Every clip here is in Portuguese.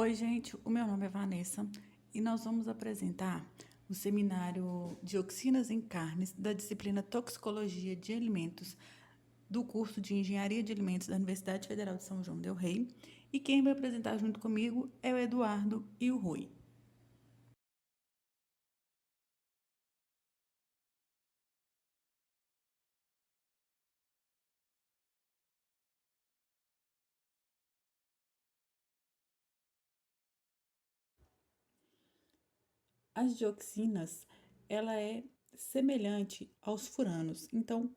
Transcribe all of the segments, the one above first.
Oi, gente, o meu nome é Vanessa e nós vamos apresentar o seminário Dioxinas em Carnes da disciplina Toxicologia de Alimentos do curso de Engenharia de Alimentos da Universidade Federal de São João del Rei. E quem vai apresentar junto comigo é o Eduardo e o Rui. As dioxinas, ela é semelhante aos furanos. Então,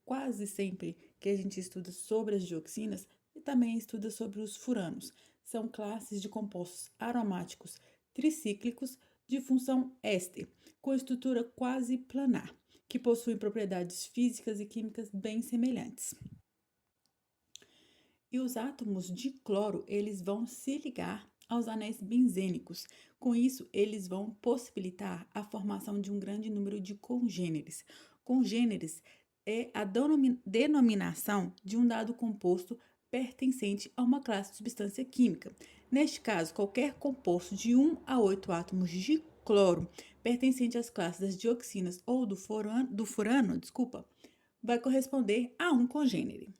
quase sempre que a gente estuda sobre as dioxinas, e também estuda sobre os furanos. São classes de compostos aromáticos tricíclicos de função éster, com estrutura quase planar, que possuem propriedades físicas e químicas bem semelhantes. E os átomos de cloro, eles vão se ligar aos anéis benzênicos. Com isso, eles vão possibilitar a formação de um grande número de congêneres. Congêneres é a denominação de um dado composto pertencente a uma classe de substância química. Neste caso, qualquer composto de 1 a 8 átomos de cloro pertencente às classes das dioxinas ou do furano, vai corresponder a um congênere.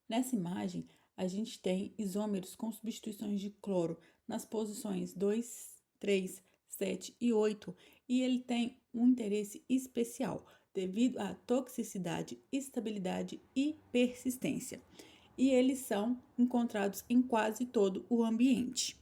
Nessa imagem, a gente tem isômeros com substituições de cloro nas posições 2, 3, 7 e 8, e ele tem um interesse especial devido à toxicidade, estabilidade e persistência. E eles são encontrados em quase todo o ambiente.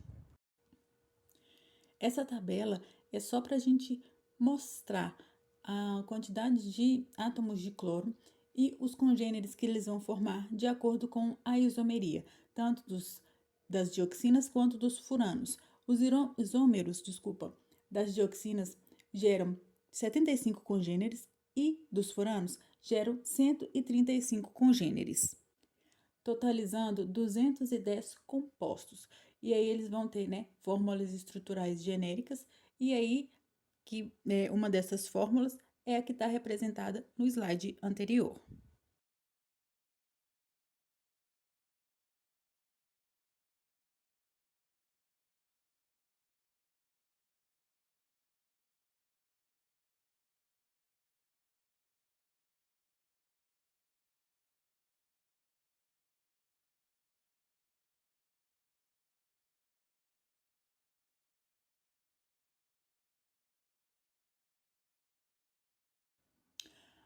Essa tabela é só para a gente mostrar a quantidade de átomos de cloro e os congêneres que eles vão formar de acordo com a isomeria, tanto das dioxinas quanto dos furanos. Os isômeros, das dioxinas geram 75 congêneres e dos furanos geram 135 congêneres, totalizando 210 compostos. E aí eles vão ter, fórmulas estruturais genéricas, e aí uma dessas fórmulas é a que está representada no slide anterior.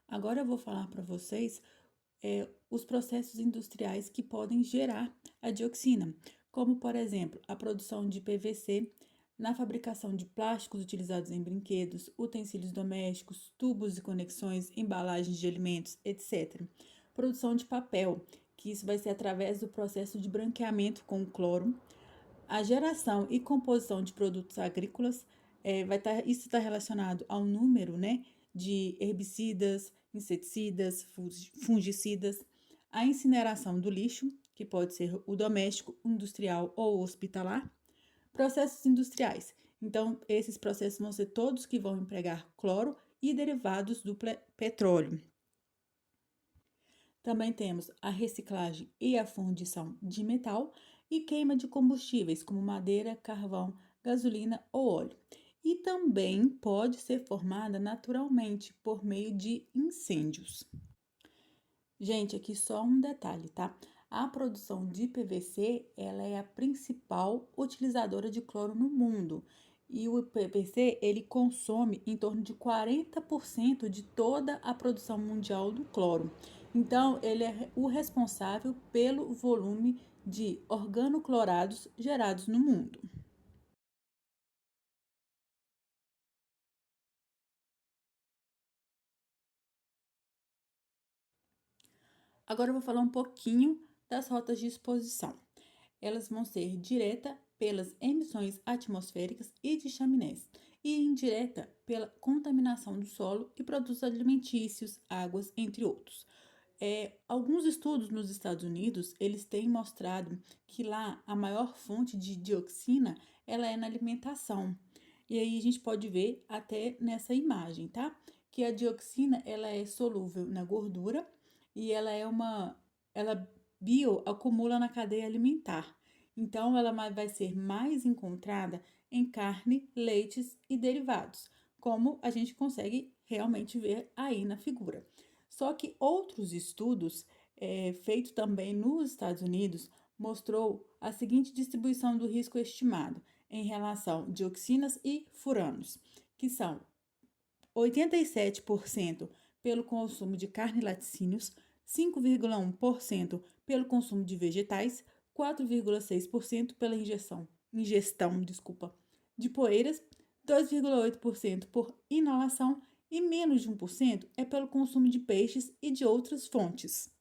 Agora eu vou falar para vocês os processos industriais que podem gerar a dioxina, como, por exemplo, a produção de PVC na fabricação de plásticos utilizados em brinquedos, utensílios domésticos, tubos e conexões, embalagens de alimentos, etc. Produção de papel, que isso vai ser através do processo de branqueamento com o cloro. A geração e composição de produtos agrícolas, isso está relacionado ao número, de herbicidas, inseticidas, fungicidas, a incineração do lixo, que pode ser o doméstico, industrial ou hospitalar, processos industriais. Então, esses processos vão ser todos que vão empregar cloro e derivados do petróleo. Também temos a reciclagem e a fundição de metal e queima de combustíveis como madeira, carvão, gasolina ou óleo. E também pode ser formada naturalmente por meio de incêndios. Gente, aqui só um detalhe, tá? A produção de PVC, ela é a principal utilizadora de cloro no mundo. E o PVC, ele consome em torno de 40% de toda a produção mundial do cloro. Então, ele é o responsável pelo volume de organoclorados gerados no mundo. Agora eu vou falar um pouquinho das rotas de exposição. Elas vão ser direta pelas emissões atmosféricas e de chaminés e indireta pela contaminação do solo e produtos alimentícios, águas, entre outros. Alguns estudos nos Estados Unidos, eles têm mostrado que lá a maior fonte de dioxina, ela é na alimentação. E aí a gente pode ver até nessa imagem, tá? Que a dioxina, ela é solúvel na gordura e ela bioacumula na cadeia alimentar. Então, ela vai ser mais encontrada em carne, leites e derivados, como a gente consegue realmente ver aí na figura. Só que outros estudos, feitos também nos Estados Unidos, mostrou a seguinte distribuição do risco estimado em relação a dioxinas e furanos, que são 87% pelo consumo de carne e laticínios, 5,1% pelo consumo de vegetais, 4,6% pela ingestão de poeiras, 2,8% por inalação e menos de 1% é pelo consumo de peixes e de outras fontes.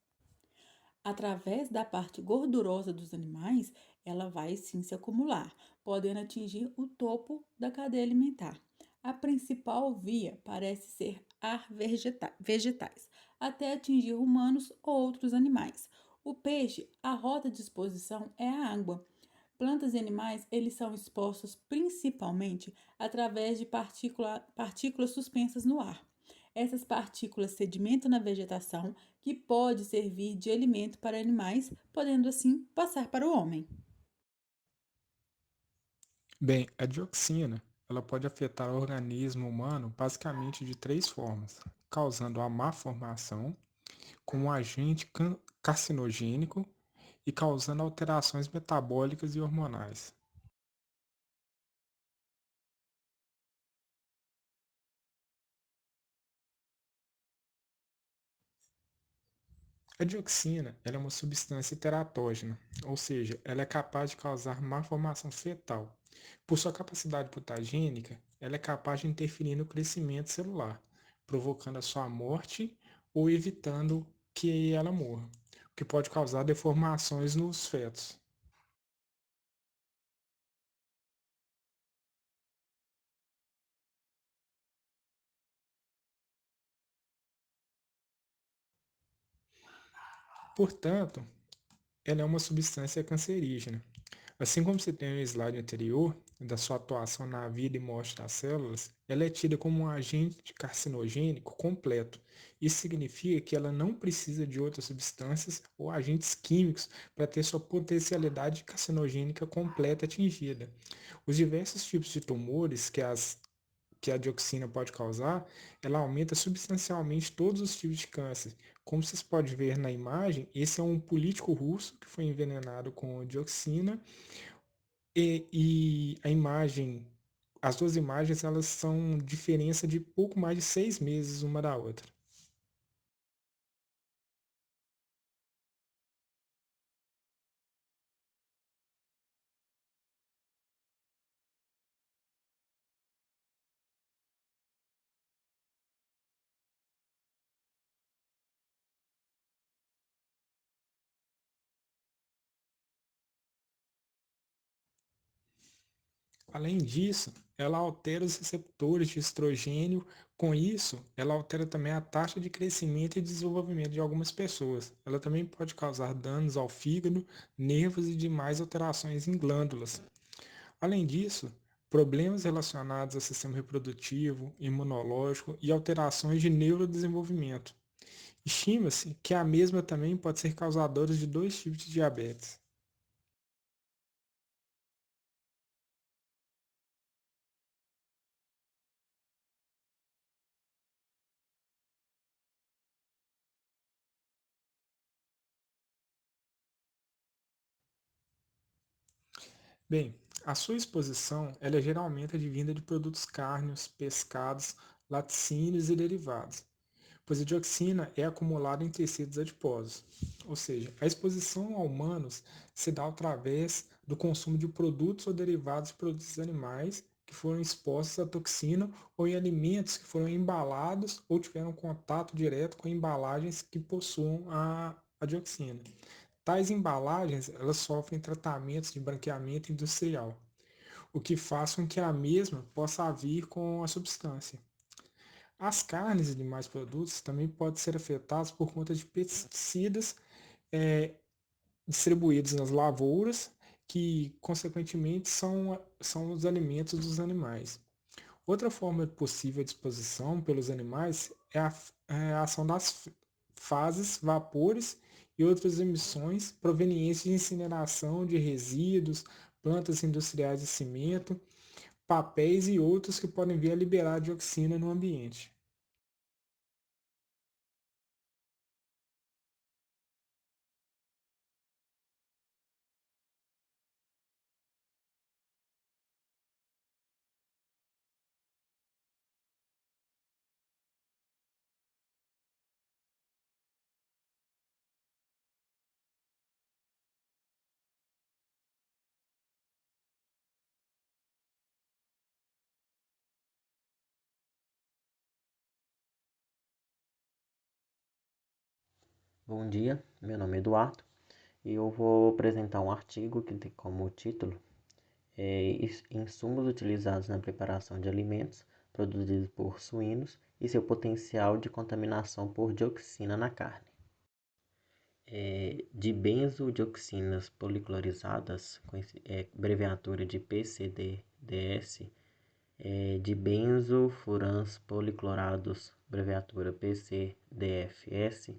Através da parte gordurosa dos animais, ela vai sim se acumular, podendo atingir o topo da cadeia alimentar. A principal via parece ser ar vegetais, até atingir humanos ou outros animais. O peixe, a rota de exposição é a água. Plantas e animais, eles são expostos principalmente através de partículas suspensas no ar. Essas partículas sedimentam na vegetação, que pode servir de alimento para animais, podendo assim passar para o homem. Bem, a dioxina, ela pode afetar o organismo humano basicamente de três formas, causando a má formação, como um agente carcinogênico e causando alterações metabólicas e hormonais. A dioxina, ela é uma substância teratógena, ou seja, ela é capaz de causar malformação fetal. Por sua capacidade mutagênica, ela é capaz de interferir no crescimento celular, provocando a sua morte ou evitando que ela morra, o que pode causar deformações nos fetos. Portanto, ela é uma substância cancerígena. Assim como se tem no slide anterior, da sua atuação na vida e morte das células, ela é tida como um agente carcinogênico completo. Isso significa que ela não precisa de outras substâncias ou agentes químicos para ter sua potencialidade carcinogênica completa atingida. Os diversos tipos de tumores que a dioxina pode causar, ela aumenta substancialmente todos os tipos de câncer. Como vocês podem ver na imagem, esse é um político russo que foi envenenado com dioxina e a imagem, as duas imagens, elas são diferença de pouco mais de 6 meses uma da outra. Além disso, ela altera os receptores de estrogênio, com isso, ela altera também a taxa de crescimento e desenvolvimento de algumas pessoas. Ela também pode causar danos ao fígado, nervos e demais alterações em glândulas. Além disso, problemas relacionados ao sistema reprodutivo, imunológico e alterações de neurodesenvolvimento. Estima-se que a mesma também pode ser causadora de dois tipos de diabetes. Bem, a sua exposição ela é geralmente advinda de produtos cárneos, pescados, laticínios e derivados, pois a dioxina é acumulada em tecidos adiposos. Ou seja, a exposição a humanos se dá através do consumo de produtos ou derivados de produtos animais que foram expostos à toxina ou em alimentos que foram embalados ou tiveram contato direto com embalagens que possuam a dioxina. Tais embalagens elas sofrem tratamentos de branqueamento industrial, o que faz com que a mesma possa vir com a substância. As carnes e demais produtos também podem ser afetados por conta de pesticidas é, distribuídos nas lavouras, que consequentemente são os alimentos dos animais. Outra forma possível de exposição pelos animais é a ação das fases, vapores e outras emissões provenientes de incineração de resíduos, plantas industriais de cimento, papéis e outros que podem vir a liberar dioxina no ambiente. Bom dia, meu nome é Eduardo e eu vou apresentar um artigo que tem como título Insumos utilizados na preparação de alimentos produzidos por suínos e seu potencial de contaminação por dioxina na carne. Dibenzodioxinas policlorizadas, abreviatura de PCDDS, dibenzofurans policlorados, abreviatura PCDFS,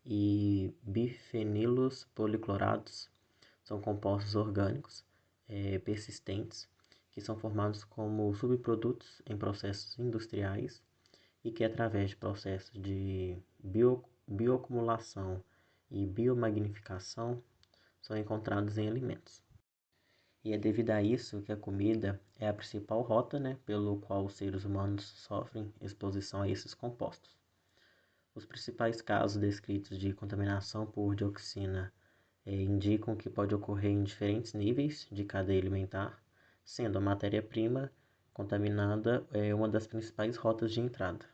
e bifenilos policlorados são compostos orgânicos persistentes que são formados como subprodutos em processos industriais e que, através de processos de bioacumulação e biomagnificação, são encontrados em alimentos. E é devido a isso que a comida é a principal rota, pelo qual os seres humanos sofrem exposição a esses compostos. Os principais casos descritos de contaminação por dioxina indicam que pode ocorrer em diferentes níveis de cadeia alimentar, sendo a matéria-prima contaminada uma das principais rotas de entrada.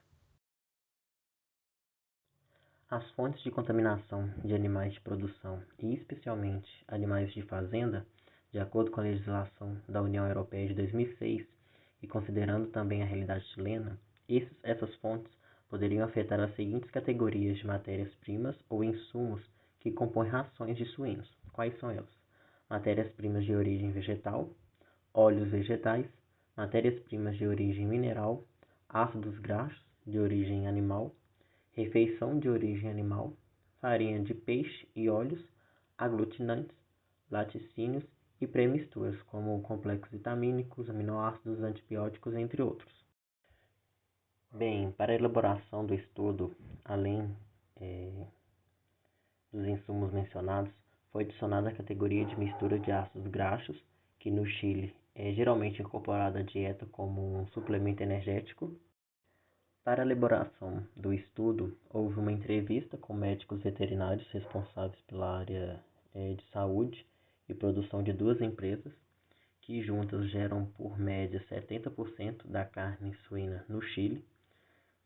As fontes de contaminação de animais de produção, e especialmente animais de fazenda, de acordo com a legislação da União Europeia de 2006 e considerando também a realidade chilena, essas fontes poderiam afetar as seguintes categorias de matérias-primas ou insumos que compõem rações de suínos. Quais são elas? Matérias-primas de origem vegetal, óleos vegetais, matérias-primas de origem mineral, ácidos graxos de origem animal, refeição de origem animal, farinha de peixe e óleos, aglutinantes, laticínios e pré-misturas, como complexos vitamínicos, aminoácidos, antibióticos, entre outros. Bem, para a elaboração do estudo, além dos insumos mencionados, foi adicionada a categoria de mistura de ácidos graxos, que no Chile é geralmente incorporada à dieta como um suplemento energético. Para a elaboração do estudo, houve uma entrevista com médicos veterinários responsáveis pela área de saúde e produção de duas empresas, que juntas geram por média 70% da carne suína no Chile.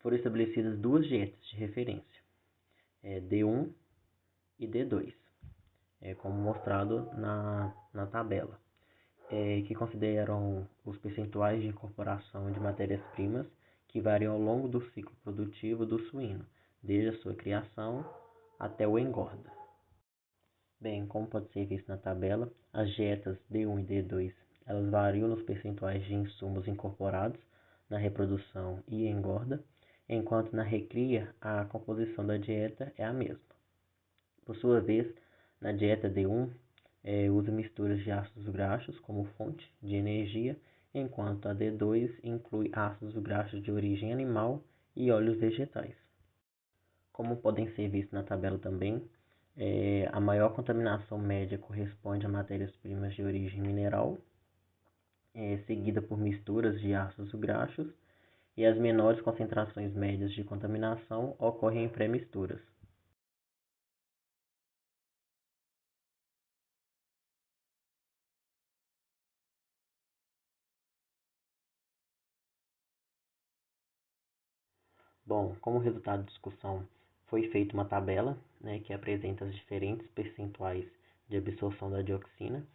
Foram estabelecidas duas dietas de referência, D1 e D2, como mostrado na tabela, que consideram os percentuais de incorporação de matérias-primas que variam ao longo do ciclo produtivo do suíno, desde a sua criação até o engorda. Bem, como pode ser visto na tabela, as dietas D1 e D2 elas variam nos percentuais de insumos incorporados na reprodução e engorda, enquanto na recria a composição da dieta é a mesma. Por sua vez, na dieta D1, usa misturas de ácidos graxos como fonte de energia, enquanto a D2 inclui ácidos graxos de origem animal e óleos vegetais. Como podem ser vistos na tabela também, a maior contaminação média corresponde a matérias-primas de origem mineral, seguida por misturas de ácidos graxos, e as menores concentrações médias de contaminação ocorrem em pré-misturas. Bom, como resultado da discussão, foi feita uma tabela, que apresenta as diferentes percentuais de absorção da dioxina,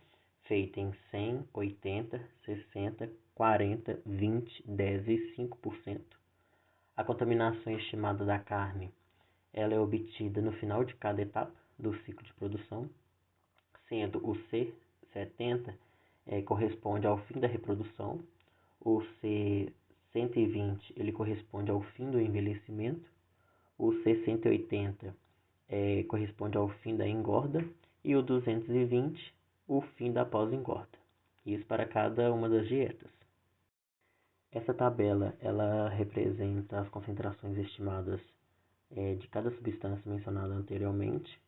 feita em 100, 80, 60, 40, 20, 10 e 5%. A contaminação estimada da carne ela é obtida no final de cada etapa do ciclo de produção, sendo o C70 corresponde ao fim da reprodução, o C120 ele corresponde ao fim do envelhecimento, o C180 corresponde ao fim da engorda, e o 220, o fim da pós-engorda. Isso para cada uma das dietas. Essa tabela ela representa as concentrações estimadas de cada substância mencionada anteriormente,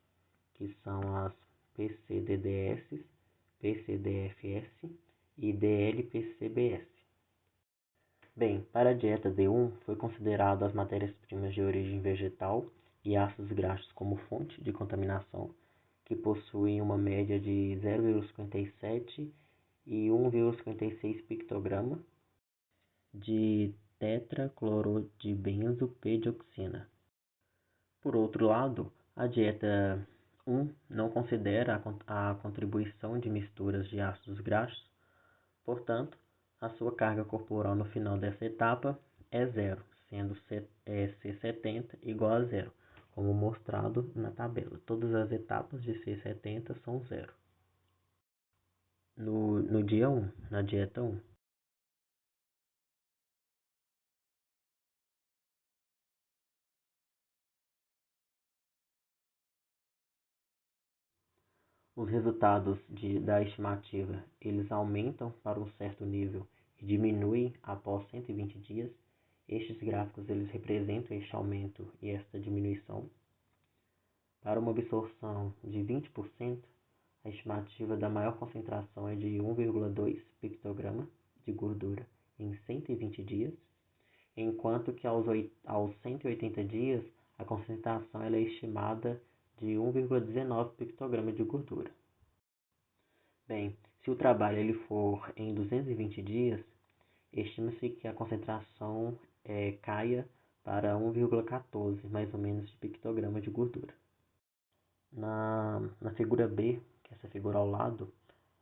que são as PCDDS, PCDFS e DLPCBS. Bem, para a dieta D1 foi considerado as matérias-primas de origem vegetal e ácidos graxos como fonte de contaminação, que possuem uma média de 0,57 e 1,56 pictograma de tetraclorodibenzopedioxina. Por outro lado, a dieta 1 não considera a contribuição de misturas de ácidos graxos, portanto, a sua carga corporal no final dessa etapa é zero, sendo C70 igual a zero, como mostrado na tabela. Todas as etapas de C70 são zero. No dia 1, na dieta 1. Os resultados da estimativa, eles aumentam para um certo nível e diminuem após 120 dias. Estes gráficos eles representam este aumento e esta diminuição. Para uma absorção de 20%, a estimativa da maior concentração é de 1,2 pictograma de gordura em 120 dias, enquanto que aos 180 dias a concentração ela é estimada de 1,19 pictograma de gordura. Bem, se o trabalho ele for em 220 dias, estima-se que a concentração caia para 1,14, mais ou menos, de pictograma de gordura. Na figura B, que é essa figura ao lado,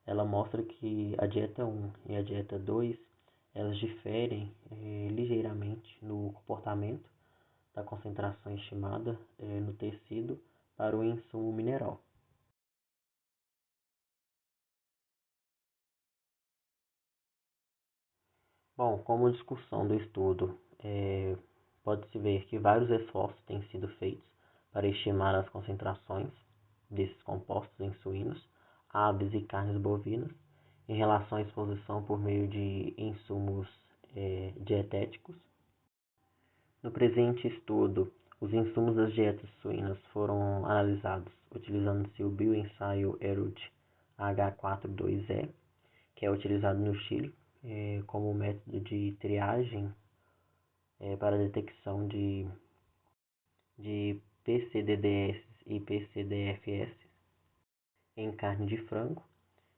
ela mostra que a dieta 1 e a dieta 2, elas diferem ligeiramente no comportamento da concentração estimada no tecido para o insumo mineral. Bom, como discussão do estudo, pode-se ver que vários esforços têm sido feitos para estimar as concentrações desses compostos em suínos, aves e carnes bovinas em relação à exposição por meio de insumos dietéticos. No presente estudo, os insumos das dietas suínas foram analisados utilizando-se o bioensaio ERUD H42E, que é utilizado no Chile como método de triagem para a detecção de PCDDS e PCDFS em carne de frango.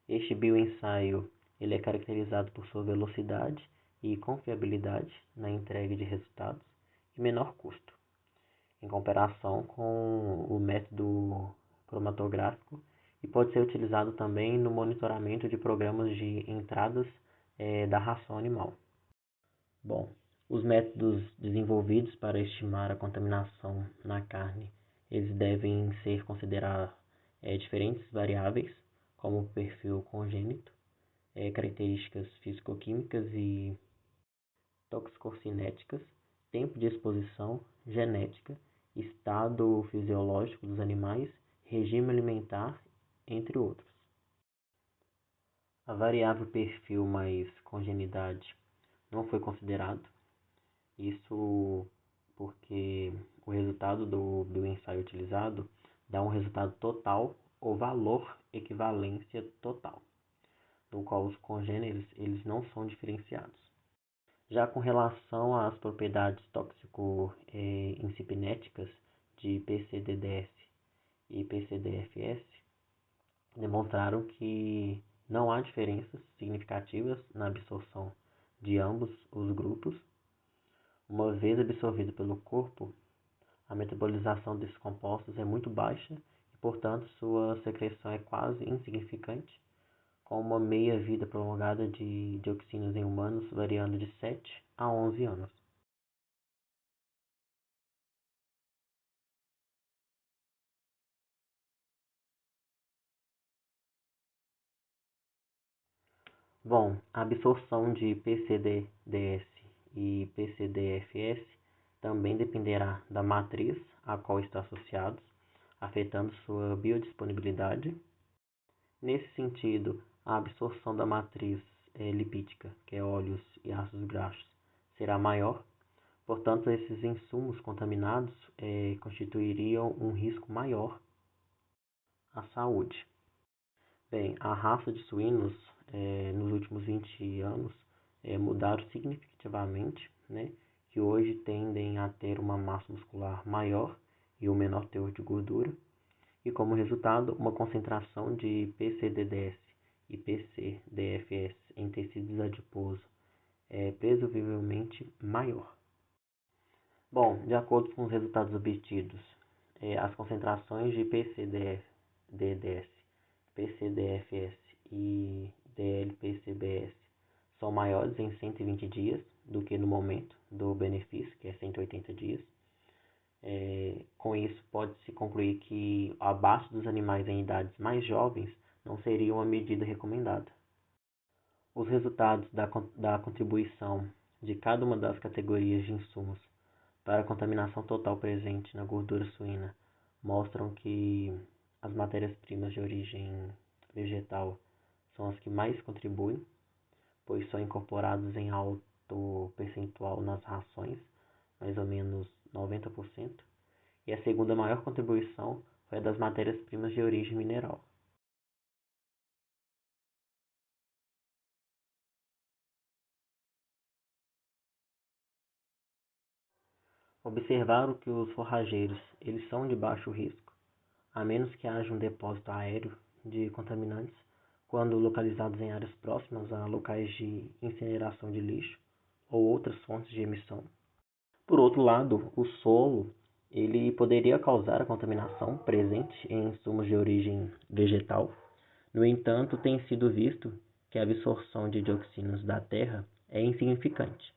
Este bioensaio ele é caracterizado por sua velocidade e confiabilidade na entrega de resultados e menor custo, em comparação com o método cromatográfico, e pode ser utilizado também no monitoramento de programas de entradas da ração animal. Bom, os métodos desenvolvidos para estimar a contaminação na carne, eles devem ser considerar diferentes variáveis, como o perfil congênito, características físico-químicas e toxicocinéticas, tempo de exposição, genética, estado fisiológico dos animais, regime alimentar, entre outros. A variável perfil mais congenidade não foi considerado, isso porque o resultado do ensaio utilizado dá um resultado total ou valor equivalência total, no qual os congêneres eles não são diferenciados. Já com relação às propriedades tóxico-incipinéticas de PCDDS e PCDFS, demonstraram que não há diferenças significativas na absorção de ambos os grupos. Uma vez absorvido pelo corpo, a metabolização desses compostos é muito baixa e, portanto, sua secreção é quase insignificante, com uma meia-vida prolongada de dioxinas em humanos variando de 7 a 11 anos. Bom, a absorção de PCDDS e PCDFS também dependerá da matriz a qual está associados, afetando sua biodisponibilidade. Nesse sentido, a absorção da matriz lipídica, que é óleos e ácidos graxos, será maior. Portanto, esses insumos contaminados constituiriam um risco maior à saúde. Bem, a raça de suínos nos últimos 20 anos mudaram significativamente, né, que hoje tendem a ter uma massa muscular maior e um menor teor de gordura, e como resultado, uma concentração de PCDDS e PCDFS em tecidos adiposos presumivelmente maior. Bom, de acordo com os resultados obtidos, as concentrações de PCDDS, PCDFS e DLPCBS são maiores em 120 dias do que no momento do benefício, que é 180 dias. Com isso, pode-se concluir que o abate dos animais em idades mais jovens não seria uma medida recomendada. Os resultados da contribuição de cada uma das categorias de insumos para a contaminação total presente na gordura suína mostram que as matérias-primas de origem vegetal são as que mais contribuem, pois são incorporadas em alto percentual nas rações, mais ou menos 90%, e a segunda maior contribuição foi a das matérias-primas de origem mineral. Observaram que os forrageiros eles são de baixo risco, a menos que haja um depósito aéreo de contaminantes, quando localizados em áreas próximas a locais de incineração de lixo ou outras fontes de emissão. Por outro lado, o solo ele poderia causar a contaminação presente em insumos de origem vegetal. No entanto, tem sido visto que a absorção de dioxinas da terra é insignificante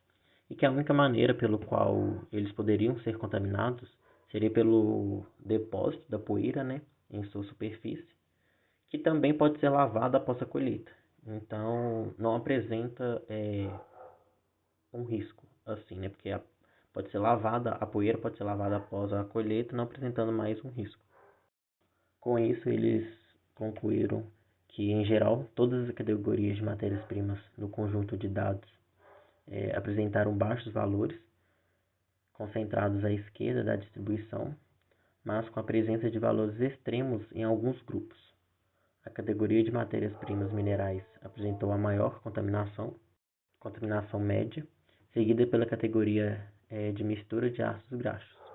e que a única maneira pelo qual eles poderiam ser contaminados seria pelo depósito da poeira, né, em sua superfície, que também pode ser lavada após a colheita. Então, não apresenta um risco, assim, né, porque pode ser lavada, a poeira pode ser lavada após a colheita, não apresentando mais um risco. Com isso, eles concluíram que, em geral, todas as categorias de matérias-primas no conjunto de dados apresentaram baixos valores, concentrados à esquerda da distribuição, mas com a presença de valores extremos em alguns grupos. A categoria de matérias-primas minerais apresentou a maior contaminação média, seguida pela categoria de mistura de ácidos graxos.